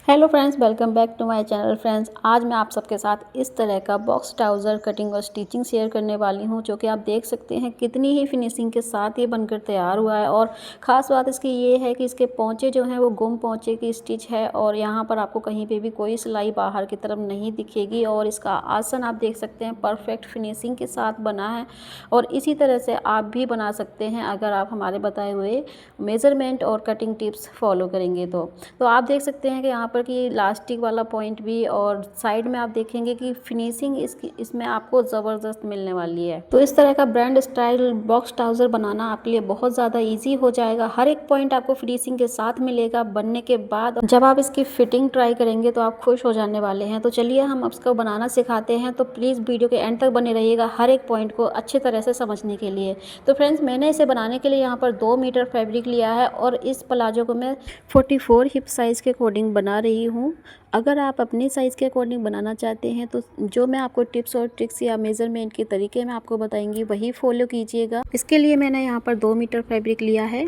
Hello friends, welcome back to my channel. Friends, आज मैं आप सबके साथ इस तरह का बॉक्स ट्राउज़र कटिंग और स्टिचिंग शेयर करने वाली हूं, जो कि आप देख सकते हैं कितनी ही फिनिशिंग के साथ ये बनकर तैयार हुआ है। और ख़ास बात इसकी ये है कि इसके पोंचे जो हैं वो गुम पोंचे की स्टिच है और यहाँ पर आपको कहीं पे भी कोई सिलाई बाहर की तरफ नहीं दिखेगी। और इसका आसन आप देख सकते हैं परफेक्ट फिनिशिंग के साथ बना है और इसी तरह से आप भी बना सकते हैं अगर आप हमारे बताए हुए मेज़रमेंट और कटिंग टिप्स फॉलो करेंगे तो आप देख सकते हैं कि यहाँ पर कि इलास्टिक वाला पॉइंट भी और साइड में आप देखेंगे कि फिनिशिंग इसमें आपको ज़बरदस्त मिलने वाली है। तो इस तरह का ब्रांड स्टाइल बॉक्स ट्राउज़र बनाना आपके लिए बहुत ज़्यादा इजी हो जाएगा। हर एक पॉइंट आपको फिनिशिंग के साथ मिलेगा। बनने के बाद जब आप इसकी फिटिंग ट्राई करेंगे तो आप खुश हो जाने वाले हैं। तो चलिए हम इसको बनाना सिखाते हैं, तो प्लीज़ वीडियो के एंड तक बने रहिएगा हर एक पॉइंट को अच्छे तरह से समझने के लिए। तो फ्रेंड्स, मैंने इसे बनाने के लिए यहाँ पर 2 मीटर फैब्रिक लिया है और इस प्लाजो को मैं 44 हिप साइज़ के अकॉर्डिंग बना रही हूँ। अगर आप अपने साइज़ के अकॉर्डिंग बनाना चाहते हैं तो जो मैं आपको टिप्स और ट्रिक्स या मेज़रमेंट के तरीके मैं आपको बताएंगी वही फॉलो कीजिएगा। इसके लिए मैंने यहाँ पर 2 मीटर फैब्रिक लिया है।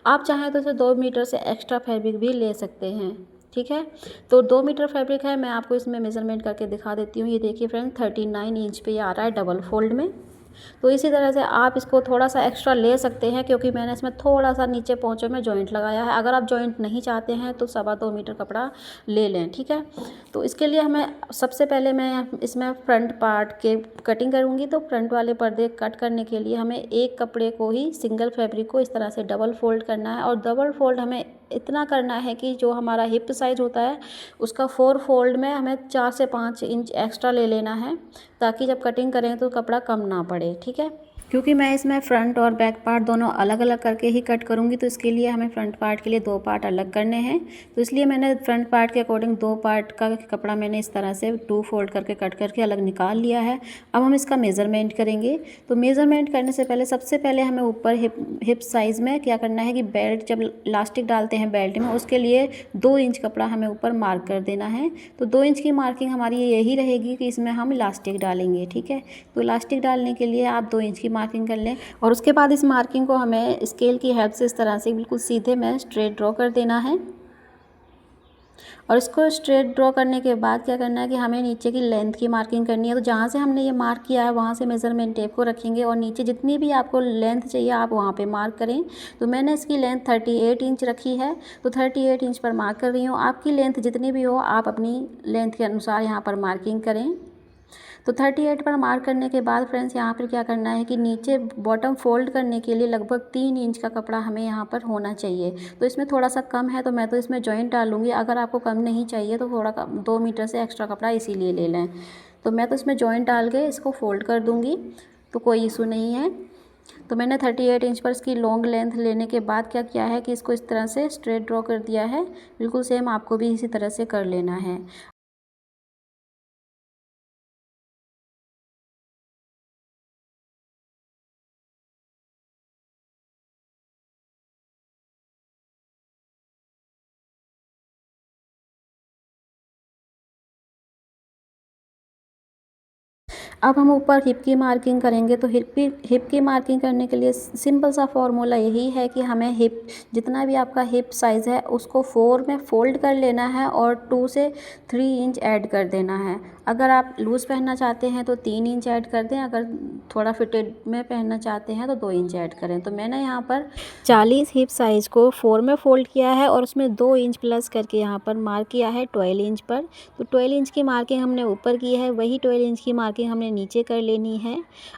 आप चाहें तो इसे 2 मीटर से एक्स्ट्रा फैब्रिक भी ले सकते हैं। ठीक है, तो 2 मीटर फैब्रिक है। मैं आपको इसमें मेज़रमेंट करके दिखा देती हूँ। ये देखिए फ्रेंड, 39 इंच पे ये आ रहा है डबल फोल्ड में। तो इसी तरह से आप इसको थोड़ा सा एक्स्ट्रा ले सकते हैं, क्योंकि मैंने इसमें थोड़ा सा नीचे पोंचों में जॉइंट लगाया है। अगर आप जॉइंट नहीं चाहते हैं तो 2.25 मीटर कपड़ा ले लें। ठीक है, तो इसके लिए हमें सबसे पहले मैं इसमें फ्रंट पार्ट के कटिंग करूँगी। तो फ्रंट वाले पर्दे कट करने के लिए हमें एक कपड़े को ही, सिंगल फैब्रिक को इस तरह से डबल फोल्ड करना है। और डबल फोल्ड हमें इतना करना है कि जो हमारा हिप साइज़ होता है उसका 4 फोल्ड में हमें 4 से 5 इंच एक्स्ट्रा ले लेना है, ताकि जब कटिंग करें तो कपड़ा कम ना पड़े। ठीक है, क्योंकि मैं इसमें फ्रंट और बैक पार्ट दोनों अलग अलग करके ही कट करूँगी, तो इसके लिए हमें फ्रंट पार्ट के लिए 2 पार्ट अलग करने हैं। तो इसलिए मैंने फ्रंट पार्ट के अकॉर्डिंग 2 पार्ट का कपड़ा मैंने इस तरह से 2 फोल्ड करके कट करके अलग निकाल लिया है। अब हम इसका मेज़रमेंट करेंगे। तो मेज़रमेंट करने से पहले सबसे पहले हमें ऊपर हिप साइज़ में क्या करना है कि बेल्ट, जब इलास्टिक डालते हैं बेल्ट में, उसके लिए 2 इंच कपड़ा हमें ऊपर मार्क कर देना है। तो 2 इंच की मार्किंग हमारी यही रहेगी कि इसमें हम इलास्टिक डालेंगे। ठीक है, तो इलास्टिक डालने के लिए आप 2 इंच की मार्किंग कर लें और उसके बाद इस मार्किंग को हमें स्केल की हेल्प से इस तरह से बिल्कुल सीधे में स्ट्रेट ड्रॉ कर देना है। और इसको स्ट्रेट ड्रॉ करने के बाद क्या करना है कि हमें नीचे की लेंथ की मार्किंग करनी है। तो जहाँ से हमने ये मार्क किया है वहाँ से मेज़रमेंट टेप को रखेंगे और नीचे जितनी भी आपको लेंथ चाहिए आप वहाँ पे मार्क करें। तो मैंने इसकी लेंथ 38 इंच रखी है, तो 38 इंच पर मार्क कर रही हूँ। आपकी लेंथ जितनी भी हो आप अपनी लेंथ के अनुसार यहाँ पर मार्किंग करें। तो 38 पर मार्क करने के बाद फ्रेंड्स, यहाँ पर क्या करना है कि नीचे बॉटम फोल्ड करने के लिए लगभग 3 इंच का कपड़ा हमें यहाँ पर होना चाहिए। तो इसमें थोड़ा सा कम है तो मैं तो इसमें जॉइंट डालूंगी। अगर आपको कम नहीं चाहिए तो थोड़ा 2 मीटर से एक्स्ट्रा कपड़ा इसीलिए ले लें। तो मैं तो इसमें जॉइंट डाल के इसको फोल्ड कर दूँगी, तो कोई इशू नहीं है। तो मैंने 38 इंच पर इसकी लॉन्ग लेंथ लेने के बाद क्या किया है कि इसको इस तरह से स्ट्रेट ड्रॉ कर दिया है। बिल्कुल सेम आपको भी इसी तरह से कर लेना है। अब हम ऊपर हिप की मार्किंग करेंगे। तो हिप की मार्किंग करने के लिए सिंपल सा फॉर्मूला यही है कि हमें हिप, जितना भी आपका हिप साइज़ है उसको 4 में फ़ोल्ड कर लेना है और 2 से 3 इंच ऐड कर देना है। अगर आप लूज़ पहनना चाहते हैं तो 3 इंच ऐड कर दें, अगर थोड़ा फिटेड में पहनना चाहते हैं तो 2 इंच ऐड करें। तो मैंने यहाँ पर 40 हिप साइज़ को 4 में फ़ोल्ड किया है और उसमें 2 इंच प्लस करके यहाँ पर मार्क किया है 12 इंच पर। तो 12 इंच की मार्किंग हमने ऊपर की है, वही 12 इंच की मार्किंग हमने नीचे कर लेनी है।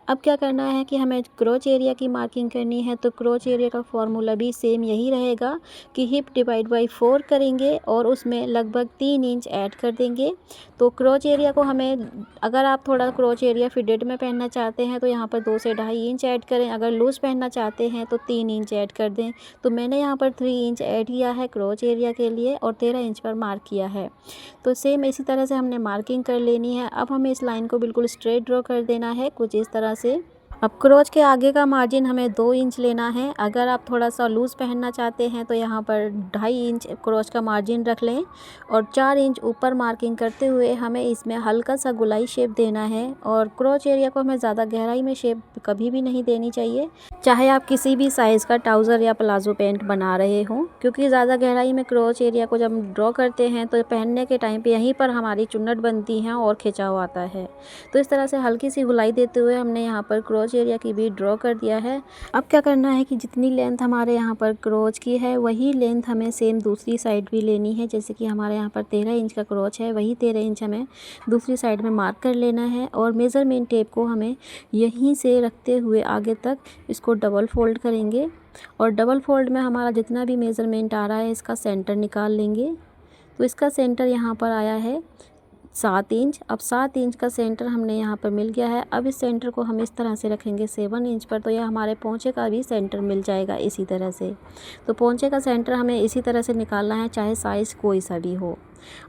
अब क्या करना है कि हमें क्रोच एरिया की मार्किंग करनी है। तो क्रोच एरिया का फॉर्मूला भी सेम यही रहेगा कि हिप डिवाइड बाई 4 करेंगे और उसमें लगभग 3 इंच ऐड कर देंगे। तो क्रोच एरिया को हमें, अगर आप थोड़ा क्रोच एरिया फिटेड में पहनना चाहते हैं तो यहाँ पर 2 से 2.5 इंच ऐड करें। अगर लूज़ पहनना चाहते हैं तो 3 इंच ऐड कर दें। तो मैंने यहाँ पर 3 इंच ऐड किया है क्रोच एरिया के लिए और 13 इंच पर मार्क किया है। तो सेम इसी तरह से हमने मार्किंग कर लेनी है। अब हमें इस लाइन को बिल्कुल स्ट्रेट ड्रॉ कर देना है कुछ इस तरह से। अब क्रोच के आगे का मार्जिन हमें 2 इंच लेना है। अगर आप थोड़ा सा लूज़ पहनना चाहते हैं तो यहाँ पर 2.5 इंच क्रोच का मार्जिन रख लें और 4 इंच ऊपर मार्किंग करते हुए हमें इसमें हल्का सा गोलाई शेप देना है। और क्रोच एरिया को हमें ज़्यादा गहराई में शेप कभी भी नहीं देनी चाहिए, चाहे आप किसी भी साइज़ का ट्राउज़र या प्लाजो पैंट बना रहे हों, क्योंकि ज़्यादा गहराई में क्रोच एरिया को जब हम ड्रॉ करते हैं तो पहनने के टाइम पे यहीं पर हमारी चुन्नट बनती है और खिंचाव आता है। तो इस तरह से हल्की सी गोलाई देते हुए हमने यहाँ पर क्रोच एरिया की भी ड्रॉ कर दिया है। अब क्या करना है कि जितनी लेंथ हमारे यहाँ पर क्रोच की है वही लेंथ हमें सेम दूसरी साइड भी लेनी है। जैसे कि हमारे यहाँ पर 13 इंच का क्रोच है, वही 13 इंच हमें दूसरी साइड में मार्क कर लेना है और मेज़रमेंट टेप को हमें यहीं से रखते हुए आगे तक इसको डबल फोल्ड करेंगे और डबल फोल्ड में हमारा जितना भी मेज़रमेंट आ रहा है इसका सेंटर निकाल लेंगे। तो इसका सेंटर यहाँ पर आया है 7 इंच। अब 7 इंच का सेंटर हमने यहाँ पर मिल गया है। अब इस सेंटर को हम इस तरह से रखेंगे 7 इंच पर, तो यह हमारे पोंचे का भी सेंटर मिल जाएगा इसी तरह से। तो पोंचे का सेंटर हमें इसी तरह से निकालना है, चाहे साइज़ कोई सा भी हो।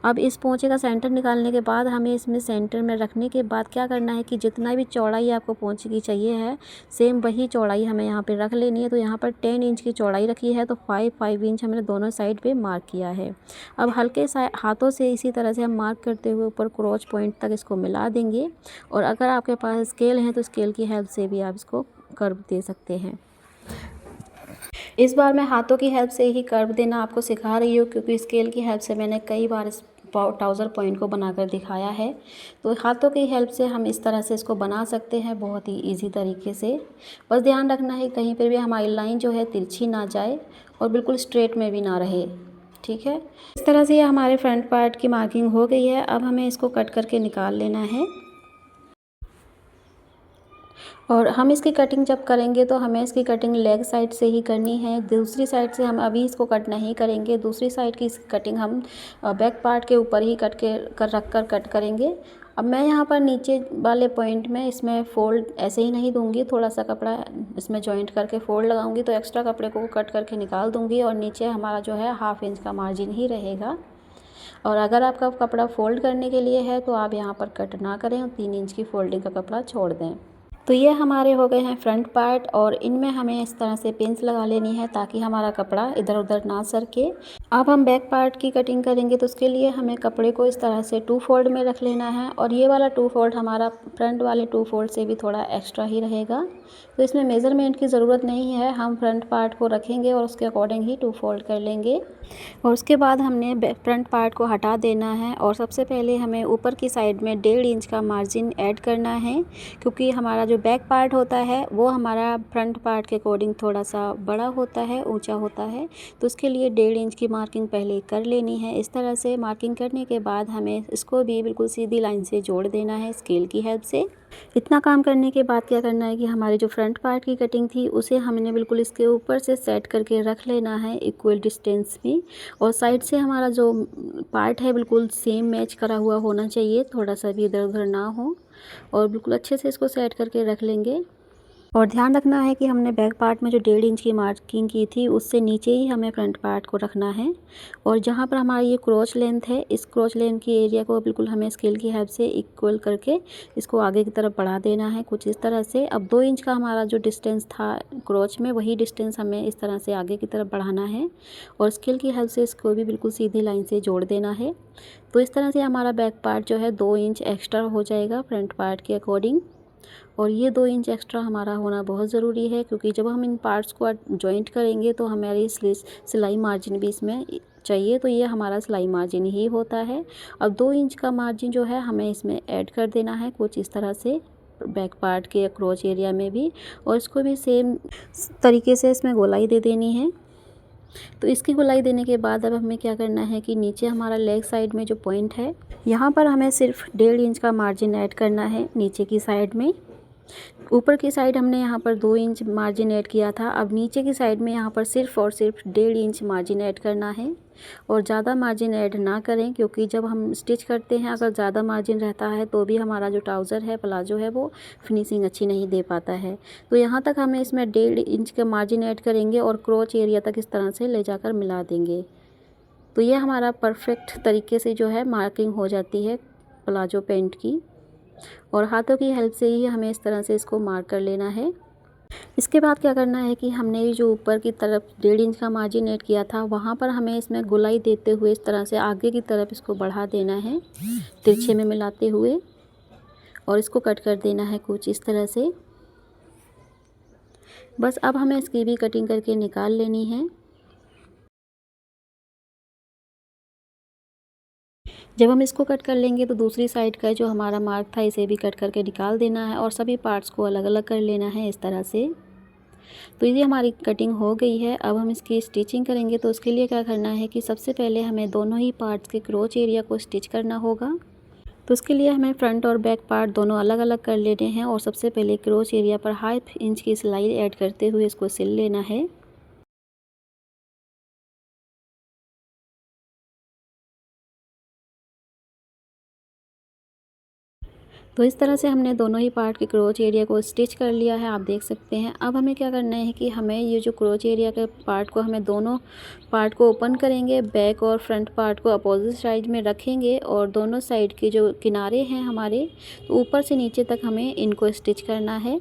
अब इस पोंचे का सेंटर निकालने के बाद हमें इसमें सेंटर में रखने के बाद क्या करना है कि जितना भी चौड़ाई आपको पोंचे की चाहिए है सेम वही चौड़ाई हमें यहाँ पे रख लेनी है। तो यहाँ पर 10 इंच की चौड़ाई रखी है, तो 5 इंच हमने दोनों साइड पे मार्क किया है। अब हल्के हाथों से इसी तरह से हम मार्क करते हुए ऊपर क्रोच पॉइंट तक इसको मिला देंगे। और अगर आपके पास स्केल है तो स्केल की हेल्प से भी आप इसको कर्व दे सकते हैं। इस बार मैं हाथों की हेल्प से ही कर्व देना आपको सिखा रही हूँ, क्योंकि स्केल की हेल्प से मैंने कई बार इस ट्राउज़र पॉइंट को बनाकर दिखाया है। तो हाथों की हेल्प से हम इस तरह से इसको बना सकते हैं बहुत ही इजी तरीके से। बस ध्यान रखना है कहीं पर भी हमारी लाइन जो है तिरछी ना जाए और बिल्कुल स्ट्रेट में भी ना रहे, ठीक है। इस तरह से ये हमारे फ्रंट पार्ट की मार्किंग हो गई है। अब हमें इसको कट करके निकाल लेना है और हम इसकी कटिंग जब करेंगे तो हमें इसकी कटिंग लेग साइड से ही करनी है। दूसरी साइड से हम अभी इसको कट नहीं करेंगे। दूसरी साइड की कटिंग हम बैक पार्ट के ऊपर ही रख कर कट करेंगे। अब मैं यहाँ पर नीचे वाले पॉइंट में इसमें फ़ोल्ड ऐसे ही नहीं दूंगी, थोड़ा सा कपड़ा इसमें जॉइंट करके फ़ोल्ड लगाऊंगी, तो एक्स्ट्रा कपड़े को कट करके निकाल दूंगी और नीचे हमारा जो है 1/2 इंच का मार्जिन ही रहेगा। और अगर आपका कपड़ा फ़ोल्ड करने के लिए है तो आप यहाँ पर कट ना करें और 3 इंच की फ़ोल्डिंग का कपड़ा छोड़ दें। तो ये हमारे हो गए हैं फ्रंट पार्ट और इनमें हमें इस तरह से पिन्स लगा लेनी है ताकि हमारा कपड़ा इधर उधर ना सरके। अब हम बैक पार्ट की कटिंग करेंगे तो उसके लिए हमें कपड़े को इस तरह से 2 फोल्ड में रख लेना है और ये वाला 2 फोल्ड हमारा फ्रंट वाले 2 फोल्ड से भी थोड़ा एक्स्ट्रा ही रहेगा। तो इसमें मेज़रमेंट की ज़रूरत नहीं है, हम फ्रंट पार्ट को रखेंगे और उसके अकॉर्डिंग ही 2 फोल्ड कर लेंगे। और उसके बाद हमने फ्रंट पार्ट को हटा देना है और सबसे पहले हमें ऊपर की साइड में 1.5 इंच का मार्जिन ऐड करना है, क्योंकि हमारा जो बैक पार्ट होता है वो हमारा फ्रंट पार्ट के अकॉर्डिंग थोड़ा सा बड़ा होता है, ऊंचा होता है। तो उसके लिए 1.5 इंच की मार्किंग पहले कर लेनी है। इस तरह से मार्किंग करने के बाद हमें इसको भी बिल्कुल सीधी लाइन से जोड़ देना है स्केल की हेल्प से। इतना काम करने के बाद क्या करना है कि हमारी जो फ्रंट पार्ट की कटिंग थी उसे हमने बिल्कुल इसके ऊपर से सेट करके रख लेना है इक्वल डिस्टेंस में। और साइड से हमारा जो पार्ट है बिल्कुल सेम मैच करा हुआ होना चाहिए, थोड़ा सा भी इधर उधर ना हो। और बिल्कुल अच्छे से इसको सेट करके रख लेंगे। और ध्यान रखना है कि हमने बैक पार्ट में जो 1.5 इंच की मार्किंग की थी उससे नीचे ही हमें फ्रंट पार्ट को रखना है। और जहाँ पर हमारी ये क्रोच लेंथ है, इस क्रोच लेंथ की एरिया को बिल्कुल हमें स्केल की हेल्प से इक्वल करके इसको आगे की तरफ बढ़ा देना है कुछ इस तरह से। अब 2 इंच का हमारा जो डिस्टेंस था क्रोच में, वही डिस्टेंस हमें इस तरह से आगे की तरफ बढ़ाना है और स्केल की हेल्प से इसको भी बिल्कुल सीधी लाइन से जोड़ देना है। तो इस तरह से हमारा बैक पार्ट जो है 2 इंच एक्स्ट्रा हो जाएगा फ्रंट पार्ट के अकॉर्डिंग। और ये 2 इंच एक्स्ट्रा हमारा होना बहुत ज़रूरी है, क्योंकि जब हम इन पार्ट्स को जॉइंट करेंगे तो हमारी सिलाई मार्जिन भी इसमें चाहिए। तो ये हमारा सिलाई मार्जिन ही होता है। अब 2 इंच का मार्जिन जो है हमें इसमें ऐड कर देना है कुछ इस तरह से बैक पार्ट के क्रोच एरिया में भी, और इसको भी सेम तरीके से इसमें गोलाई दे देनी है। तो इसकी गोलाई देने के बाद अब हमें क्या करना है कि नीचे हमारा लेग साइड में जो पॉइंट है यहाँ पर हमें सिर्फ 1.5 इंच का मार्जिन ऐड करना है नीचे की साइड में। ऊपर की साइड हमने यहाँ पर 2 इंच मार्जिन ऐड किया था, अब नीचे की साइड में यहाँ पर सिर्फ और सिर्फ 1.5 इंच मार्जिन ऐड करना है। और ज़्यादा मार्जिन ऐड ना करें, क्योंकि जब हम स्टिच करते हैं अगर ज़्यादा मार्जिन रहता है तो भी हमारा जो ट्राउज़र है, प्लाजो है, वो फिनिशिंग अच्छी नहीं दे पाता है। तो यहाँ तक हमें इसमें 1.5 इंच का मार्जिन ऐड करेंगे और क्रोच एरिया तक इस तरह से ले जाकर मिला देंगे। तो ये हमारा परफेक्ट तरीके से जो है मार्किंग हो जाती है प्लाजो पैंट की। और हाथों की हेल्प से ही हमें इस तरह से इसको मार्क कर लेना है। इसके बाद क्या करना है कि हमने जो ऊपर की तरफ 1.5 इंच का मार्जिन ऐड किया था, वहाँ पर हमें इसमें गोलाई देते हुए इस तरह से आगे की तरफ इसको बढ़ा देना है, तिरछे में मिलाते हुए, और इसको कट कर देना है कुछ इस तरह से। बस अब हमें इसकी भी कटिंग करके निकाल लेनी है। जब हम इसको कट कर लेंगे तो दूसरी साइड का जो हमारा मार्क था इसे भी कट करके निकाल देना है और सभी पार्ट्स को अलग अलग कर लेना है इस तरह से। तो ये हमारी कटिंग हो गई है। अब हम इसकी स्टिचिंग करेंगे, तो उसके लिए क्या करना है कि सबसे पहले हमें दोनों ही पार्ट्स के क्रोच एरिया को स्टिच करना होगा। तो उसके लिए हमें फ्रंट और बैक पार्ट दोनों अलग अलग कर लेने हैं और सबसे पहले क्रोच एरिया पर 1/2 इंच की सिलाई ऐड करते हुए इसको सिल लेना है। तो इस तरह से हमने दोनों ही पार्ट के क्रोच एरिया को स्टिच कर लिया है, आप देख सकते हैं। अब हमें क्या करना है कि हमें ये जो क्रोच एरिया के पार्ट को हमें दोनों पार्ट को ओपन करेंगे, बैक और फ्रंट पार्ट को अपोजिट साइड में रखेंगे और दोनों साइड के जो किनारे हैं हमारे, तो ऊपर से नीचे तक हमें इनको स्टिच करना है।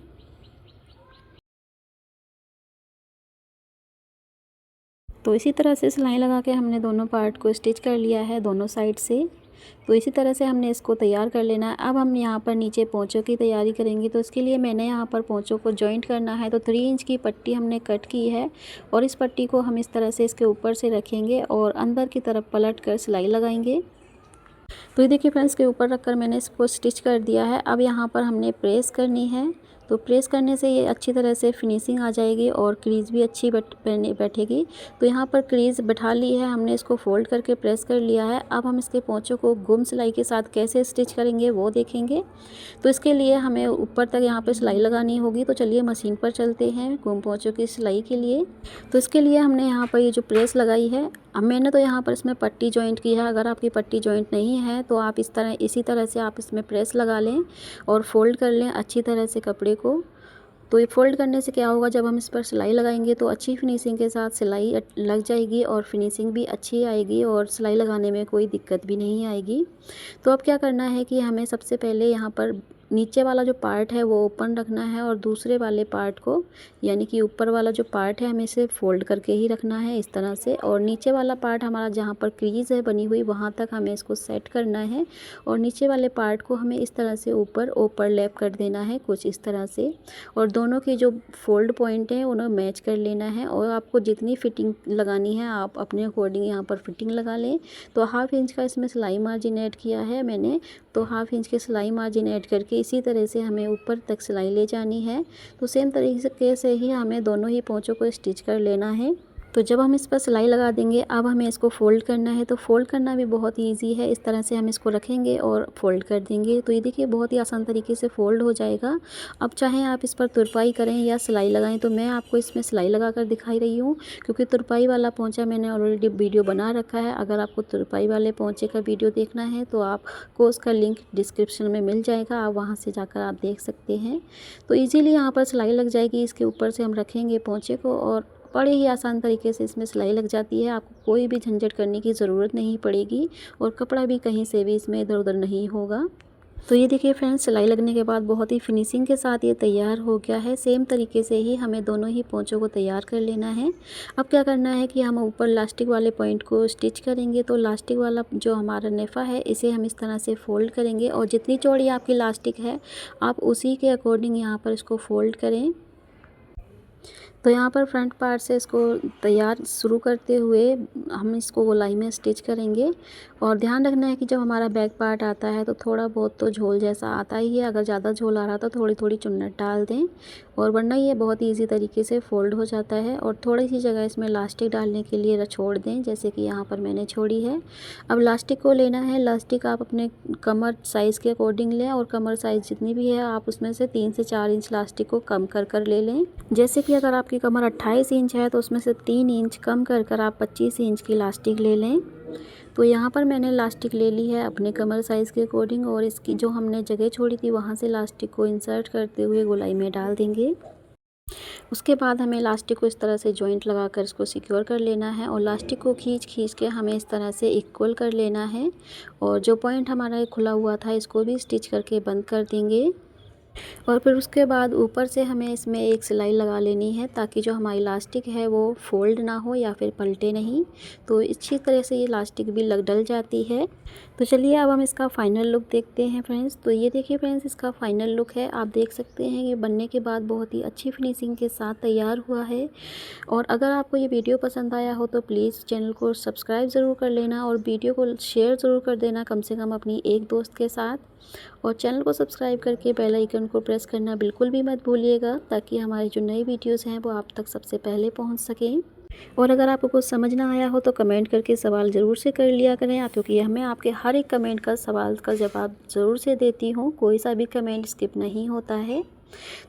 तो इसी तरह से सिलाई लगा के हमने दोनों पार्ट को स्टिच कर लिया है दोनों साइड से। तो इसी तरह से हमने इसको तैयार कर लेना है। अब हम यहाँ पर नीचे पोंचों की तैयारी करेंगे, तो इसके लिए मैंने यहाँ पर पोंचों को जॉइंट करना है। तो 3 इंच की पट्टी हमने कट की है और इस पट्टी को हम इस तरह से इसके ऊपर से रखेंगे और अंदर की तरफ पलट कर सिलाई लगाएंगे। तो ये देखिए फ्रेंड्स, के ऊपर रखकर मैंने इसको स्टिच कर दिया है। अब यहाँ पर हमने प्रेस करनी है। तो प्रेस करने से ये अच्छी तरह से फिनिशिंग आ जाएगी और क्रीज भी अच्छी बैठेगी। तो यहाँ पर क्रीज बैठा ली है हमने, इसको फोल्ड करके प्रेस कर लिया है। अब हम इसके पोंचों को गुम सिलाई के साथ कैसे स्टिच करेंगे वो देखेंगे। तो इसके लिए हमें ऊपर तक यहाँ पर सिलाई लगानी होगी। तो चलिए मशीन पर चलते हैं गुम पोंचों की सिलाई के लिए। तो इसके लिए हमने यहाँ पर ये जो प्रेस लगाई है, अब मैंने तो यहाँ पर इसमें पट्टी जॉइंट की है। अगर आपकी पट्टी जॉइंट नहीं है तो आप इसी तरह से आप इसमें प्रेस लगा लें और फोल्ड कर लें अच्छी तरह से कपड़े को। तो ये फोल्ड करने से क्या होगा, जब हम इस पर सिलाई लगाएंगे तो अच्छी फिनिशिंग के साथ सिलाई लग जाएगी और फिनिशिंग भी अच्छी आएगी और सिलाई लगाने में कोई दिक्कत भी नहीं आएगी। तो अब क्या करना है कि हमें सबसे पहले यहाँ पर नीचे वाला जो पार्ट है वो ओपन रखना है और दूसरे वाले पार्ट को, यानी कि ऊपर वाला जो पार्ट है हमें इसे फोल्ड करके ही रखना है इस तरह से। और नीचे वाला पार्ट हमारा जहाँ पर क्रीज है बनी हुई, वहाँ तक हमें इसको सेट करना है और नीचे वाले पार्ट को हमें इस तरह से ऊपर ओवरलैप कर देना है कुछ इस तरह से। और दोनों की जो फोल्ड पॉइंट है उन्हें मैच कर लेना है और आपको जितनी फिटिंग लगानी है आप अपने अकॉर्डिंग यहाँ पर फिटिंग लगा लें। तो 1/2 इंच का इसमें सिलाई मार्जिन ऐड किया है मैंने, तो 1/2 इंच के सिलाई मार्जिन ऐड करके इसी तरह से हमें ऊपर तक सिलाई ले जानी है। तो सेम तरीके से ही हमें दोनों ही पोंचों को स्टिच कर लेना है। तो जब हम इस पर सिलाई लगा देंगे, अब हमें इसको फ़ोल्ड करना है। तो फ़ोल्ड करना भी बहुत ईजी है, इस तरह से हम इसको रखेंगे और फ़ोल्ड कर देंगे। तो ये देखिए बहुत ही आसान तरीके से फ़ोल्ड हो जाएगा। अब चाहे आप इस पर तुरपाई करें या सिलाई लगाएं, तो मैं आपको इसमें सिलाई लगा कर दिखाई रही हूँ, क्योंकि तुरपाई वाला पोंचा मैंने ऑलरेडी वीडियो बना रखा है। अगर आपको तुरपाई वाले पोंचे का वीडियो देखना है तो आपको उसका लिंक डिस्क्रिप्शन में मिल जाएगा, आप वहाँ से जाकर आप देख सकते हैं। तो ईजीली यहाँ पर सिलाई लग जाएगी। इसके ऊपर से हम रखेंगे पोंचे को और बड़े ही आसान तरीके से इसमें सिलाई लग जाती है। आपको कोई भी झंझट करने की ज़रूरत नहीं पड़ेगी और कपड़ा भी कहीं से भी इसमें इधर उधर नहीं होगा। तो ये देखिए फ्रेंड्स, सिलाई लगने के बाद बहुत ही फिनिशिंग के साथ ये तैयार हो गया है। सेम तरीके से ही हमें दोनों ही पोंचों को तैयार कर लेना है। अब क्या करना है कि हम ऊपर लास्टिक वाले पॉइंट को स्टिच करेंगे। तो लास्टिक वाला जो हमारा नेफा है इसे हम इस तरह से फ़ोल्ड करेंगे और जितनी चौड़ी आपकी लास्टिक है आप उसी के अकॉर्डिंग यहाँ पर इसको फ़ोल्ड करें। तो यहाँ पर फ्रंट पार्ट से इसको तैयार शुरू करते हुए हम इसको गोलाई में स्टिच करेंगे। और ध्यान रखना है कि जब हमारा बैक पार्ट आता है तो थोड़ा बहुत तो झोल जैसा आता ही है। अगर ज़्यादा झोल आ रहा तो थोड़ी थोड़ी चुन्नट डाल दें, और वरना ये बहुत ईजी तरीके से फ़ोल्ड हो जाता है। और थोड़ी सी जगह इसमें लास्टिक डालने के लिए छोड़ दें, जैसे कि यहाँ पर मैंने छोड़ी है। अब लास्टिक को लेना है। लास्टिक आप अपने कमर साइज़ के अकॉर्डिंग लें और कमर साइज़ जितनी भी है आप उसमें से 3 से 4 इंच लास्टिक को कम कर ले लें। जैसे कि अगर आपकी कमर 28 इंच है तो उसमें से 3 इंच कम कर आप 25 इंच की लास्टिक ले लें। तो यहाँ पर मैंने लास्टिक ले ली है अपने कमर साइज़ के अकॉर्डिंग, और इसकी जो हमने जगह छोड़ी थी वहाँ से लास्टिक को इंसर्ट करते हुए गोलाई में डाल देंगे। उसके बाद हमें इलास्टिक को इस तरह से जॉइंट लगाकर इसको सिक्योर कर लेना है और इलास्टिक को खींच के हमें इस तरह से इक्वल कर लेना है। और जो पॉइंट हमारा खुला हुआ था इसको भी स्टिच करके बंद कर देंगे। और फिर उसके बाद ऊपर से हमें इसमें एक सिलाई लगा लेनी है ताकि जो हमारी इलास्टिक है वो फोल्ड ना हो या फिर पलटे नहीं। तो अच्छी तरह से ये इलास्टिक भी डल जाती है। तो चलिए अब हम इसका फ़ाइनल लुक देखते हैं फ्रेंड्स। तो ये देखिए फ्रेंड्स, इसका फ़ाइनल लुक है। आप देख सकते हैं ये बनने के बाद बहुत ही अच्छी फिनिशिंग के साथ तैयार हुआ है। और अगर आपको ये वीडियो पसंद आया हो तो प्लीज़ चैनल को सब्सक्राइब ज़रूर कर लेना और वीडियो को शेयर ज़रूर कर देना, कम से कम अपनी एक दोस्त के साथ। और चैनल को सब्सक्राइब करके बेल आइकन को प्रेस करना बिल्कुल भी मत भूलिएगा ताकि हमारी जो नई वीडियोज़ हैं वो आप तक सबसे पहले पहुंच सकें। और अगर आपको कुछ समझ ना आया हो तो कमेंट करके सवाल ज़रूर से कर लिया करें, क्योंकि हमें आपके हर एक कमेंट का सवाल का जवाब ज़रूर से देती हूँ। कोई सा भी कमेंट स्किप नहीं होता है।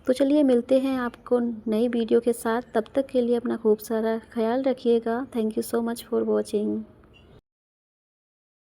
तो चलिए मिलते हैं आपको नई वीडियो के साथ। तब तक के लिए अपना खूब सारा ख्याल रखिएगा। Thank you so much for watching.